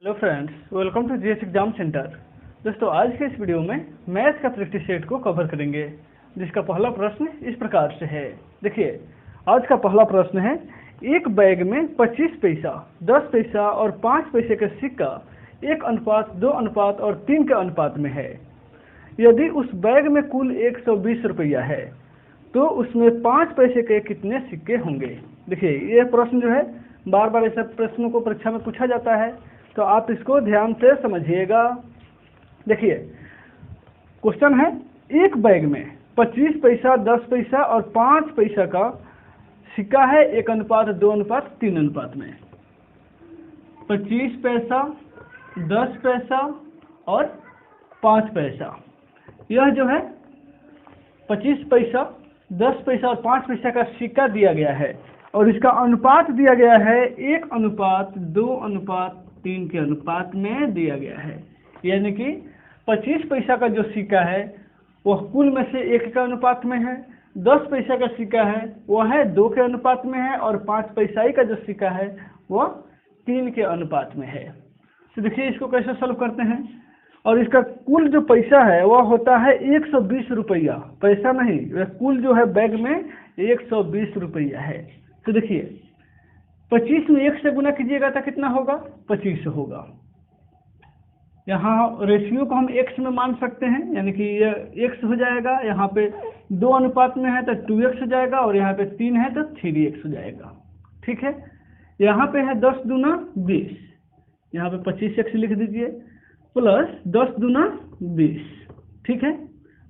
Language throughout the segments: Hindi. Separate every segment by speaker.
Speaker 1: Hello friends, welcome to GS exam centre. दोस्तों, आज के इस वीडियो में मैथ का प्रैक्टिस सेट को कवर करेंगे, जिसका पहला प्रश्न इस प्रकार से है। देखिए, आज का पहला प्रश्न है, एक बैग में 25 पैसा, 10 पैसा और 5 पैसे का सिक्का 1:2 और 3 के अनुपात में है। यदि उस बैग में कुल 120 रुपया है तो उसमें 5 पैसे के कितने सिक्के होंगे। देखिए, यह प्रश्न जो है बार बार ऐसे प्रश्नों को परीक्षा में पूछा जाता है, तो आप इसको ध्यान से समझिएगा। देखिए, क्वेश्चन है, एक बैग में 25 पैसा, 10 पैसा और 5 पैसा का सिक्का है 1:2:3 अनुपात में। 25 पैसा, 10 पैसा और 5 पैसा, यह जो है 25 पैसा, 10 पैसा और 5 पैसा का सिक्का दिया गया है और इसका अनुपात दिया गया है 1:2:3 के अनुपात में दिया गया है। यानी कि 25 पैसा का जो सिक्का है वह कुल में से 1 के अनुपात में है, 10 पैसा का सिक्का है वह है 2 के अनुपात में है और 5 पैसा का जो सिक्का है वह 3 के अनुपात में है। तो देखिए, इसको कैसे सॉल्व करते हैं। और इसका कुल जो पैसा है वह होता है 120 रुपया, पैसा नहीं, वह कुल जो है बैग में 120 रुपया है। तो देखिए, 25 में 1 से गुना कीजिएगा तो कितना होगा, 25 होगा। यहाँ रेशियो को हम x में मान सकते हैं, यानी कि ये x हो जाएगा। यहाँ पे 2 अनुपात में है तो 2x हो जाएगा और यहाँ पे 3 है तो 3x हो जाएगा। ठीक है, यहाँ पे है 10 दूना 20, यहाँ पे 25x लिख दीजिए, प्लस 10 दूना 20, ठीक है,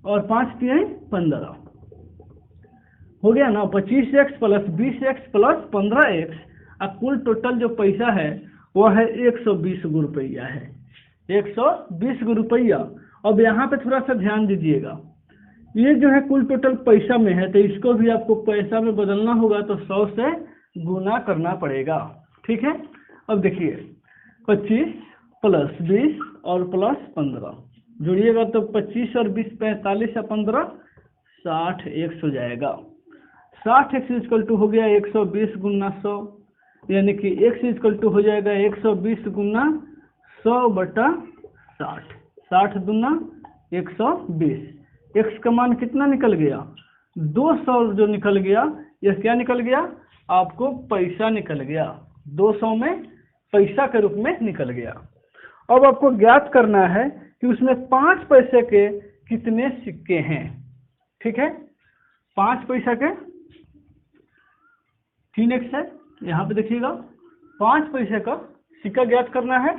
Speaker 1: और 5 3 15 हो गया ना। 25x plus 20x plus 15x, और कुल टोटल जो पैसा है वह है 120 रुपया है, 120 रुपया। अब यहाँ पे थोड़ा सा ध्यान दीजिएगा, ये जो है कुल टोटल पैसा में है, तो इसको भी आपको पैसा में बदलना होगा तो 100 से गुना करना पड़ेगा। ठीक है, अब देखिए, 25 प्लस 20 और प्लस 15 जोड़िएगा तो 25 और 20 45 या 15 60x हो जाएगा। 60x इक्वल टू हो गया 120 गुना 100, यानी कि x इक्वल टू हो जाएगा 120 गुना 100/60, 60 दूना 120। x का मान कितना निकल गया, 200 जो निकल गया, यह क्या निकल गया, आपको पैसा निकल गया, 200 में पैसा के रूप में निकल गया। अब आपको ज्ञात करना है कि उसमें 5 पैसे के कितने सिक्के हैं। ठीक है, 5 पैसा के 3x है, यहाँ पे देखिएगा 5 पैसे का सिक्का ज्ञात करना है,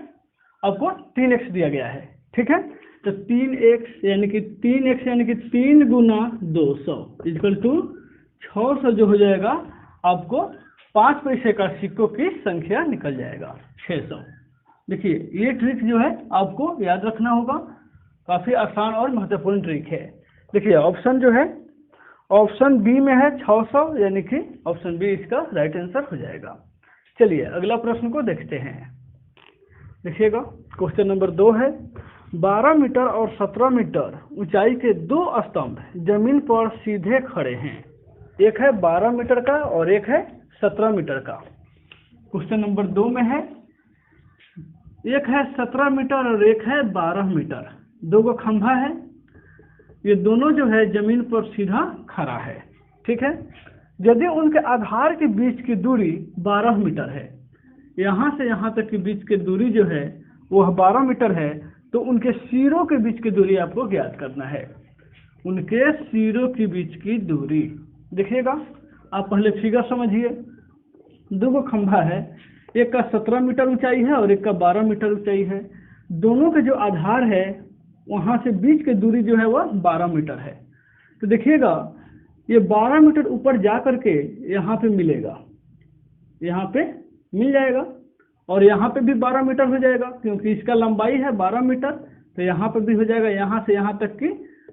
Speaker 1: आपको 3x दिया गया है। ठीक है, तो 3x यानी कि 3 गुना 200 इक्वल टू 600 जो हो जाएगा, आपको 5 पैसे का सिक्कों की संख्या निकल जाएगा 600। देखिए, ये ट्रिक जो है आपको याद रखना होगा, काफ़ी आसान और महत्वपूर्ण ट्रिक है। देखिए, ऑप्शन जो है ऑप्शन बी में है 600, यानी कि ऑप्शन बी इसका राइट आंसर हो जाएगा। चलिए अगला प्रश्न को देखते हैं। देखिएगा, क्वेश्चन नंबर 2 है, 12 मीटर और 17 मीटर ऊंचाई के 2 स्तंभ जमीन पर सीधे खड़े हैं। एक है 12 मीटर का और एक है 17 मीटर का। क्वेश्चन नंबर 2 में है, एक है 17 मीटर और एक है 12 मीटर, 2 गो खंभा है, ये दोनों जो है जमीन पर सीधा खड़ा है। ठीक है, यदि उनके आधार के बीच की दूरी 12 मीटर है, यहाँ से यहाँ तक के बीच की दूरी जो है वह 12 मीटर है, तो उनके सिरों के बीच की दूरी आपको ज्ञात करना है। उनके सिरों के बीच की दूरी देखिएगा, आप पहले फिगर समझिए। 2 गो खंभा है, एक का 17 मीटर ऊंचाई है और एक का 12 मीटर ऊंचाई है। दोनों के जो आधार है वहाँ से बीच की दूरी जो है वह 12 मीटर है। तो देखिएगा, ये 12 मीटर ऊपर जा करके यहाँ पे मिलेगा, यहाँ पे मिल जाएगा, और यहाँ पे भी 12 मीटर हो जाएगा, क्योंकि इसका लंबाई है 12 मीटर, तो यहाँ पे भी हो जाएगा, यहाँ से यहाँ तक की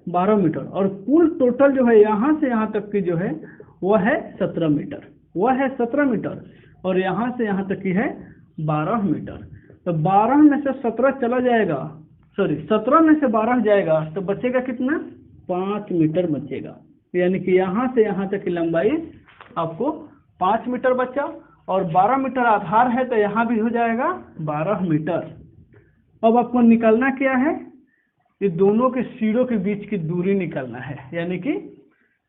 Speaker 1: 12 मीटर, और कुल टोटल जो है यहाँ से यहाँ तक की जो है वह है 17 मीटर, वह है 17 मीटर, और यहाँ से यहाँ तक की है 12 मीटर। तो 12 में से 17 चला जाएगा, सॉरी 17 में से 12 जाएगा, तो बचेगा कितना, 5 मीटर बचेगा। यानी कि यहाँ से यहाँ तक की लंबाई आपको 5 मीटर बचा, और 12 मीटर आधार है तो यहाँ भी हो जाएगा 12 मीटर। अब आपको निकालना क्या है, ये दोनों के सिरों के बीच की दूरी निकालना है, यानी कि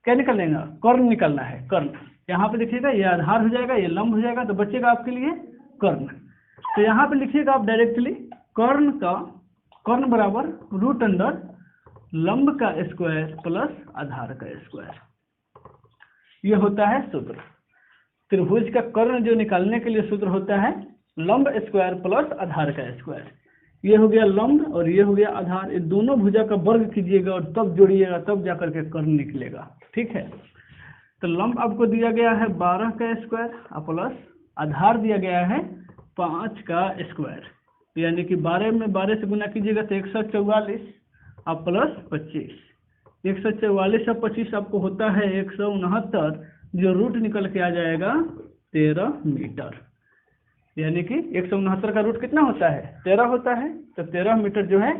Speaker 1: क्या निकाल लेगा, कर्ण निकालना है, कर्ण। यहाँ पे देखिएगा ये आधार हो जाएगा, ये लंब हो जाएगा, तो बचेगा आपके लिए कर्ण। तो यहाँ पे लिखिएगा आप डायरेक्टली कर्ण बराबर रूट अंडर लंब का स्क्वायर प्लस आधार का स्क्वायर, ये होता है सूत्र। त्रिभुज का कर्ण जो निकालने के लिए सूत्र होता है लंब स्क्वायर प्लस आधार का स्क्वायर। ये हो गया लंब और ये हो गया आधार, ये दोनों भुजा का वर्ग कीजिएगा और तब जोड़िएगा, तब जाकर के कर्ण निकलेगा। ठीक है, तो लंब आपको दिया गया है 12 का स्क्वायर और प्लस आधार दिया गया है 5 का स्क्वायर, यानी कि 12 में 12 से गुना कीजिएगा तो 144 और प्लस 25, 144 और 25 आपको होता है 169, जो रूट निकल के आ जाएगा 13 मीटर, यानी कि 169 का रूट कितना होता है, 13 होता है। तो 13 मीटर जो है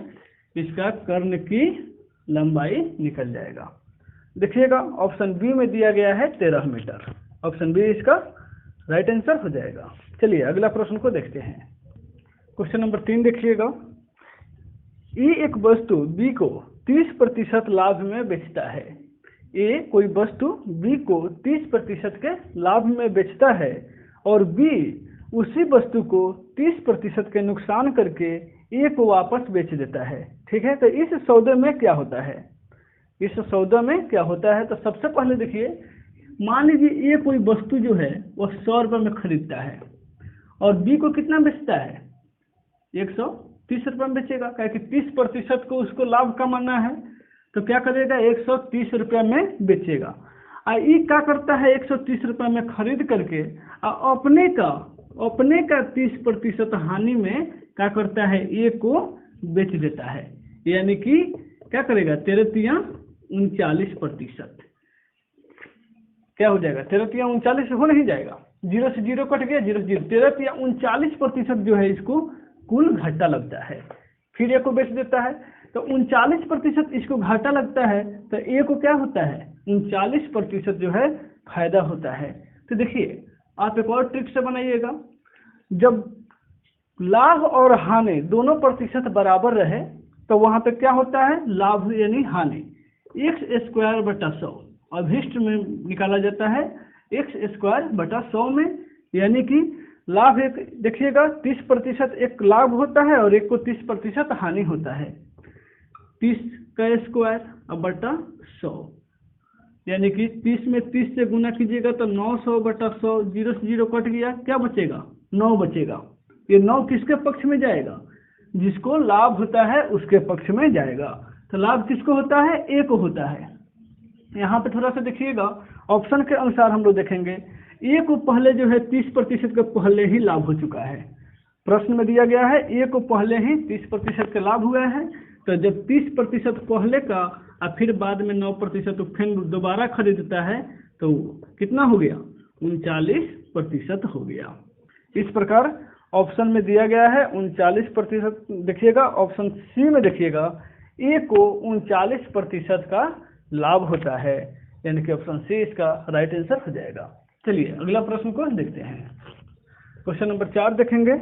Speaker 1: इसका कर्ण की लंबाई निकल जाएगा। देखिएगा ऑप्शन बी में दिया गया है 13 मीटर, ऑप्शन बी इसका राइट आंसर हो जाएगा। चलिए अगला प्रश्न को देखते हैं। क्वेश्चन नंबर 3 देखिएगा, ए एक वस्तु बी को 30% लाभ में बेचता है। ए कोई वस्तु बी को 30% के लाभ में बेचता है और बी उसी वस्तु को 30% के नुकसान करके ए को वापस बेच देता है। ठीक है, तो इस सौदे में क्या होता है, इस सौदा में क्या होता है। तो सबसे पहले देखिए, मान लीजिए ए कोई वस्तु जो है वो 100 रुपये में खरीदता है और बी को कितना बेचता है, 130 रुपये में बेचेगा, क्या कि 30% को उसको लाभ कमाना है, तो क्या करेगा 130 रुपये में बेचेगा। ई क्या करता है 130 रुपये में खरीद करके अपने का 30% हानि में क्या करता है, ए को बेच देता है, यानी कि क्या करेगा 39% क्या हो जाएगा, 39 हो नहीं जाएगा, 0 से 0 कट गया, 0 से 0, 39% जो है इसको कुल घाटा लगता है। फिर ए को बेच देता है, तो 39% इसको घाटा लगता है, तो ए को क्या होता है 39% जो है फायदा होता है। तो देखिए आप एक और ट्रिक से बनाइएगा, जब लाभ और हानि दोनों प्रतिशत बराबर रहे तो वहां पे क्या होता है, लाभ यानी हानि x²/100 अभिष्ट में निकाला जाता है x²/100 में, यानी कि लाभ एक देखिएगा 30% एक लाभ होता है और एक को 30% हानि होता है, 30²/100, यानी कि 30 में 30 से गुना कीजिएगा तो 900/100, 0 से 0 कट गया, क्या बचेगा 9 बचेगा। ये 9 किसके पक्ष में जाएगा, जिसको लाभ होता है उसके पक्ष में जाएगा। तो लाभ किसको होता है, ए को होता है। यहाँ पे थोड़ा सा देखिएगा, ऑप्शन के अनुसार हम लोग देखेंगे, ए को पहले जो है 30% के पहले ही लाभ हो चुका है। प्रश्न में दिया गया है ए को पहले ही 30% के लाभ हुए हैं, तो जब 30% पहले का और फिर बाद में 9% तो फिर दोबारा खरीदता है तो कितना हो गया 39% हो गया। इस प्रकार ऑप्शन में दिया गया है 39%। देखिएगा ऑप्शन सी में देखिएगा, ए को 39% का लाभ होता है, यानी कि ऑप्शन सी इसका राइट आंसर हो जाएगा। चलिए अगला प्रश्न को देखते हैं। क्वेश्चन नंबर 4 देखेंगे,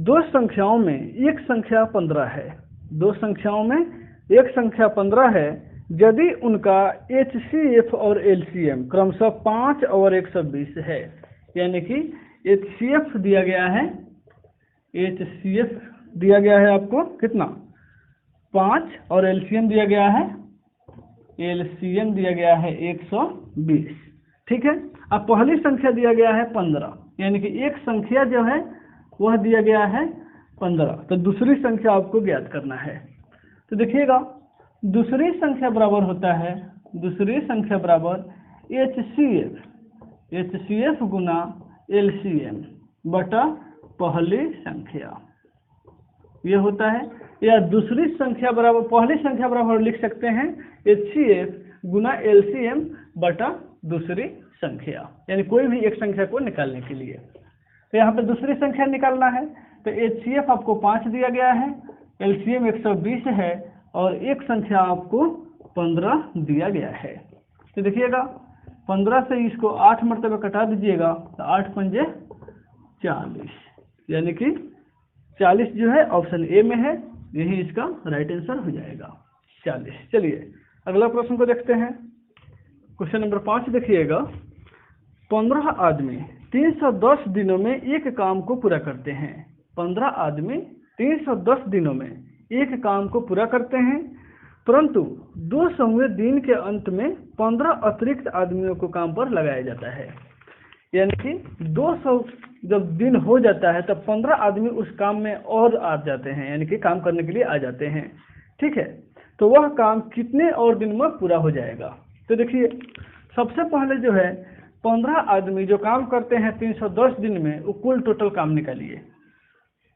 Speaker 1: दो संख्याओं में एक संख्या 15 है, दो संख्याओं में एक संख्या 15 है, यदि उनका HCF और LCM क्रमशः 5 और 120 है, यानी कि HCF दिया गया है, HCF दिया गया है आपको कितना 5 और LCM दिया गया है, LCM दिया गया है 120। ठीक है, अब पहली संख्या दिया गया है 15, यानी कि एक संख्या जो है वह दिया गया है 15, तो दूसरी संख्या आपको ज्ञात करना है। तो देखिएगा दूसरी संख्या बराबर होता है, दूसरी संख्या बराबर HCF गुना LCM बटा पहली संख्या, ये होता है। या दूसरी संख्या बराबर पहली संख्या बराबर लिख सकते हैं HCF गुना LCM बटा दूसरी संख्या, यानी कोई भी एक संख्या को निकालने के लिए। तो यहाँ पे दूसरी संख्या निकालना है, तो HCF आपको 5 दिया गया है, LCM 120 है और एक संख्या आपको 15 दिया गया है। तो देखिएगा 15 से इसको 8 मरतबा कटा दीजिएगा, तो 8 पंजे 40, यानी कि 40 जो है ऑप्शन ए में है, यही इसका राइट आंसर हो जाएगा 40। चलिए अगला प्रश्न को देखते हैं। क्वेश्चन नंबर 5 देखिएगा। 15 आदमी 310 दिनों में एक काम को पूरा करते हैं। 15 आदमी 310 दिनों में एक काम को पूरा करते हैं, परंतु 200वें दिन के अंत में 15 अतिरिक्त आदमियों को काम पर लगाया जाता है। यानी कि 200 जब दिन हो जाता है तब 15 आदमी उस काम में और आ जाते हैं, यानी कि काम करने के लिए आ जाते हैं। ठीक है, तो वह काम कितने और दिन में पूरा हो जाएगा? तो देखिए सबसे पहले जो है 15 आदमी जो काम करते हैं 310 दिन में, वो कुल टोटल काम निकालिए।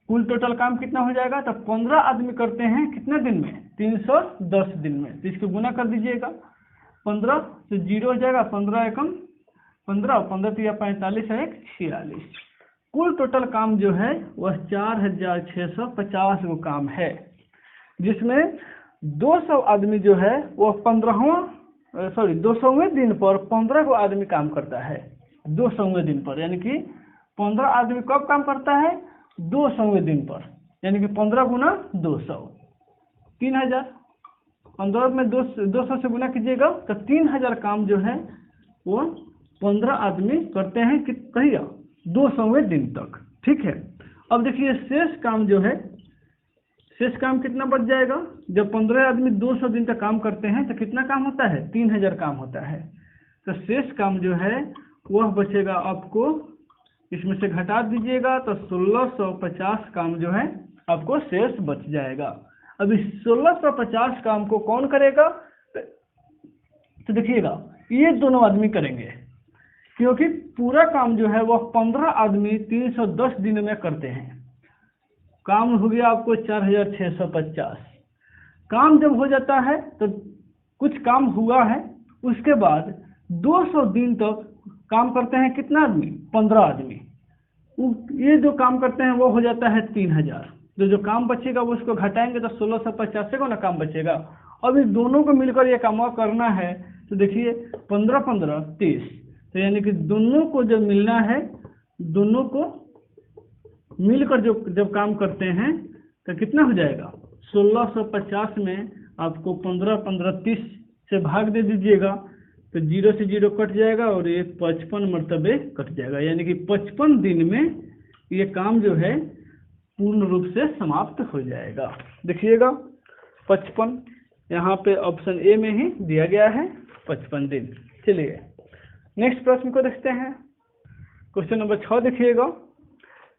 Speaker 1: कुल टोटल काम कितना हो जाएगा? तो 15 आदमी करते हैं कितने दिन में? 310 दिन में। तो इसको गुना कर दीजिएगा, 15 से 0 हो जाएगा, 15 एकम 15, 15 तिया 45 है 46। कुल टोटल काम जो है वह 4650 वो काम है, जिसमें 200 आदमी जो है वह 200वें दिन पर 15 को आदमी काम करता है। 200वें दिन पर, यानी कि 15 आदमी कब काम करता है? 200वें दिन पर, यानी कि 15 गुना 200 3000। 15 में 200 से गुना कीजिएगा तो 3000 काम जो है वो 15 आदमी करते हैं कि कहिए 200वें दिन तक। ठीक है, अब देखिए शेष काम जो है, शेष काम कितना बच जाएगा? जब 15 आदमी 200 दिन तक काम करते हैं तो कितना काम होता है? 3000 काम होता है। तो शेष काम जो है वह बचेगा आपको, इसमें से घटा दीजिएगा तो 1650 काम जो है आपको शेष बच जाएगा। अब इस 1650 काम को कौन करेगा? तो देखिएगा ये दोनों आदमी करेंगे, क्योंकि पूरा काम जो है वह 15 आदमी 310 दिन में करते हैं। काम हो गया आपको 4650। काम जब हो जाता है तो कुछ काम हुआ है, उसके बाद 200 दिन तक काम करते हैं कितना आदमी? 15 आदमी। ये जो काम करते हैं वो हो जाता है 3000। जो काम बचेगा वो उसको घटाएंगे तो 1650 से को ना काम बचेगा। अब इस दोनों को मिलकर ये काम करना है, तो देखिए 15 15 30, तो यानी कि दोनों को जब मिलना है, दोनों को मिलकर जब काम करते हैं तो कितना हो जाएगा? 1650 में आपको 15 15 30 से भाग दे दीजिएगा तो 0 से 0 कट जाएगा और ये 55 मरतबे कट जाएगा, यानी कि 55 दिन में ये काम जो है पूर्ण रूप से समाप्त हो जाएगा। देखिएगा 55 यहाँ पे ऑप्शन ए में ही दिया गया है, 55 दिन। चलिए नेक्स्ट प्रश्न को देखते हैं। क्वेश्चन नंबर 6 देखिएगा।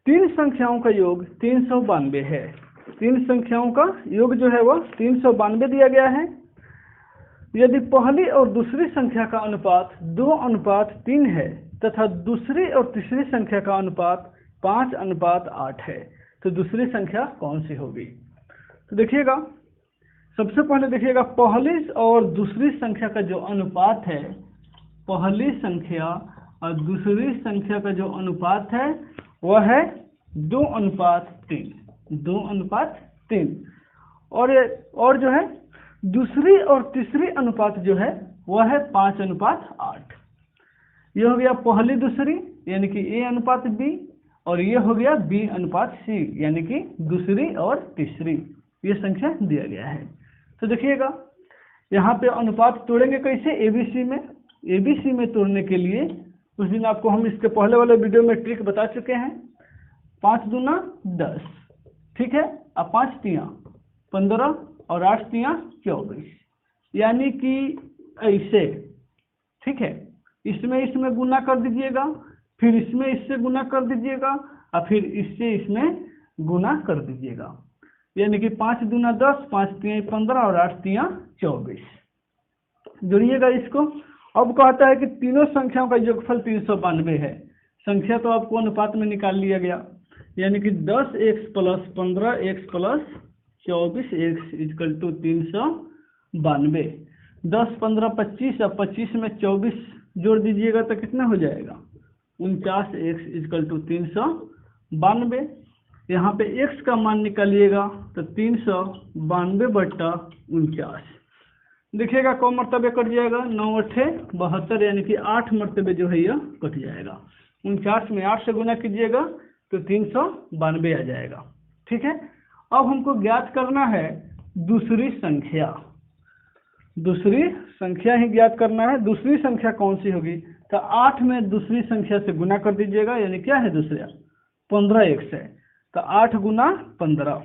Speaker 1: 3 संख्याओं का योग 392 है। 3 संख्याओं का योग जो है वह 392 दिया गया है। यदि पहली और दूसरी संख्या का अनुपात 2:3 है तथा दूसरी और तीसरी संख्या का अनुपात 5:8 है, तो दूसरी संख्या कौन सी होगी? तो देखिएगा सबसे पहले देखिएगा पहली और दूसरी संख्या का जो अनुपात है, पहली संख्या और दूसरी संख्या का जो अनुपात है वह है 2:3। 2:3 और जो है दूसरी और तीसरी अनुपात जो है वह है 5:8। ये हो गया पहली दूसरी यानी कि A:B, और ये हो गया B:C यानी कि दूसरी और तीसरी। ये संख्या दिया गया है। तो देखिएगा यहाँ पे अनुपात तोड़ेंगे कैसे? ABC में। ABC में तोड़ने के लिए उस दिन आपको हम इसके पहले वाले वीडियो में ट्रिक बता चुके हैं। 5 दूना 10, ठीक है, अब 5 तिया 15 और 8 तिया 24, यानी कि ऐसे, ठीक है। इसमें गुना कर दीजिएगा, फिर इसमें इससे गुना कर दीजिएगा और फिर इससे इसमें गुना कर दीजिएगा, यानी कि 5 दूना 10, 5 तिया 15 और 8 तिया 24। जोड़िएगा इसको। अब कहता है कि तीनों संख्याओं का योगफल 392 है। संख्या तो आपको अनुपात में निकाल लिया गया, यानी कि 10x + 15x + 24x = 392। 10 15 25 और 25 में 24 जोड़ दीजिएगा तो कितना हो जाएगा? 49x = 392। यहाँ पे x का मान निकालिएगा तो 392/49। देखिएगा कौन मरतबे कट जाएगा? 9 8 72, यानी कि 8 मरतबे जो है यह कट जाएगा। 49 में 8 से गुना कीजिएगा तो 392 आ जाएगा, ठीक है। अब हमको ज्ञात करना है दूसरी संख्या, दूसरी संख्या ही ज्ञात करना है। दूसरी संख्या कौन सी होगी? तो 8 में दूसरी संख्या से गुना कर दीजिएगा, यानी क्या है दूसरा 15x है, तो 8 गुना 15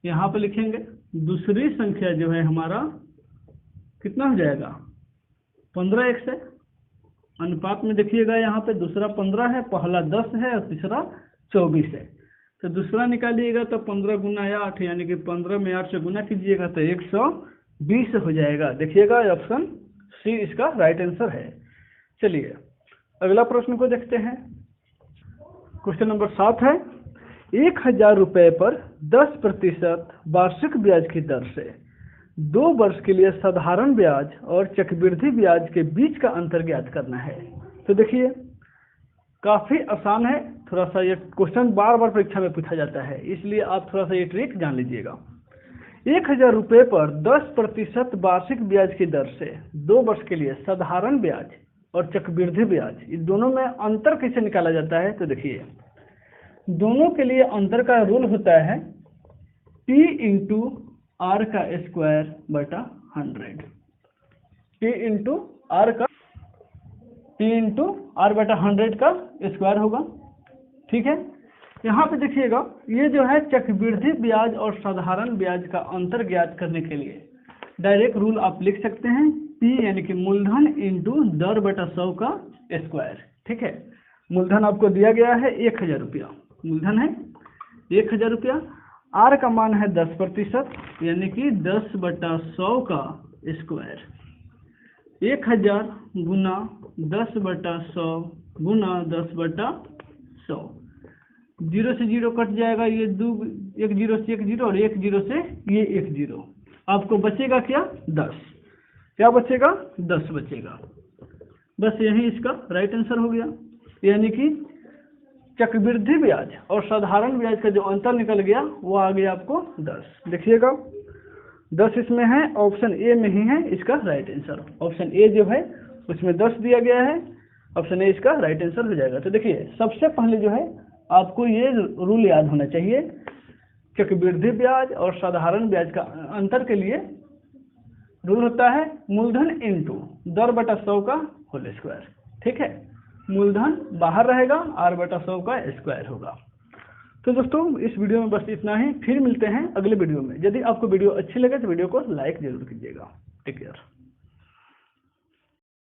Speaker 1: यहाँ पे लिखेंगे। दूसरी संख्या जो है हमारा कितना हो जाएगा 15x है। अनुपात में देखिएगा यहाँ पे दूसरा 15 है, पहला 10 है और तीसरा 24 है। तो दूसरा निकालिएगा तो 15 गुना 8 यानी कि 15 में 8 से गुना कीजिएगा तो 120 हो जाएगा। देखिएगा ऑप्शन सी इसका राइट आंसर है। चलिए अगला प्रश्न को देखते हैं। क्वेश्चन नंबर 7 है, 1000 रुपये पर 10% वार्षिक ब्याज की दर से 2 वर्ष के लिए साधारण ब्याज और चक्रवृद्धि ब्याज के बीच का अंतर ज्ञात करना है। तो देखिए काफ़ी आसान है, थोड़ा सा ये क्वेश्चन बार बार परीक्षा में पूछा जाता है, इसलिए आप थोड़ा सा ये ट्रिक जान लीजिएगा। 1000 रुपये पर 10% वार्षिक ब्याज की दर से 2 वर्ष के लिए साधारण ब्याज और चक्रवृद्धि ब्याज, इस दोनों में अंतर कैसे निकाला जाता है? तो देखिए दोनों के लिए अंतर का रूल होता है P इंटू आर का स्क्वायर बटा 100। P इंटू आर बटा 100 का स्क्वायर होगा, ठीक है। यहाँ पे देखिएगा ये जो है चक्रवृद्धि ब्याज और साधारण ब्याज का अंतर ज्ञात करने के लिए डायरेक्ट रूल आप लिख सकते हैं, P यानी कि मूलधन इंटू दर बटा 100 का स्क्वायर, ठीक है। मूलधन आपको दिया गया है 1000 रुपया, मूलधन है 1000 रुपया, आर का मान है 10% यानी कि 10 बटा 100 का स्क्वायर। 1000 गुना 10 बटा 100 गुना 10 बटा 100, 0 से 0 कट जाएगा, ये 1 0 से 1 0 और 1 0 से ये 1 0, आपको बचेगा क्या 10, क्या बचेगा 10 बचेगा। बस यही इसका राइट आंसर हो गया, यानी कि चक्रवृद्धि ब्याज और साधारण ब्याज का जो अंतर निकल गया वो आ गया आपको 10। देखिएगा 10 इसमें है, ऑप्शन ए में ही है इसका राइट आंसर। ऑप्शन ए जो है उसमें 10 दिया गया है, ऑप्शन ए इसका राइट आंसर हो जाएगा। तो देखिए सबसे पहले जो है आपको ये रूल याद होना चाहिए, चक्रवृद्धि ब्याज और साधारण ब्याज का अंतर के लिए रूल होता है मूलधन इंटू दर बटा 100 का होल स्क्वायर, ठीक है। मूलधन बाहर रहेगा, आर बटा 100 का स्क्वायर होगा। तो दोस्तों इस वीडियो में बस इतना ही, फिर मिलते हैं अगले वीडियो में। यदि आपको वीडियो अच्छी लगे तो वीडियो को लाइक जरूर कीजिएगा। Take care.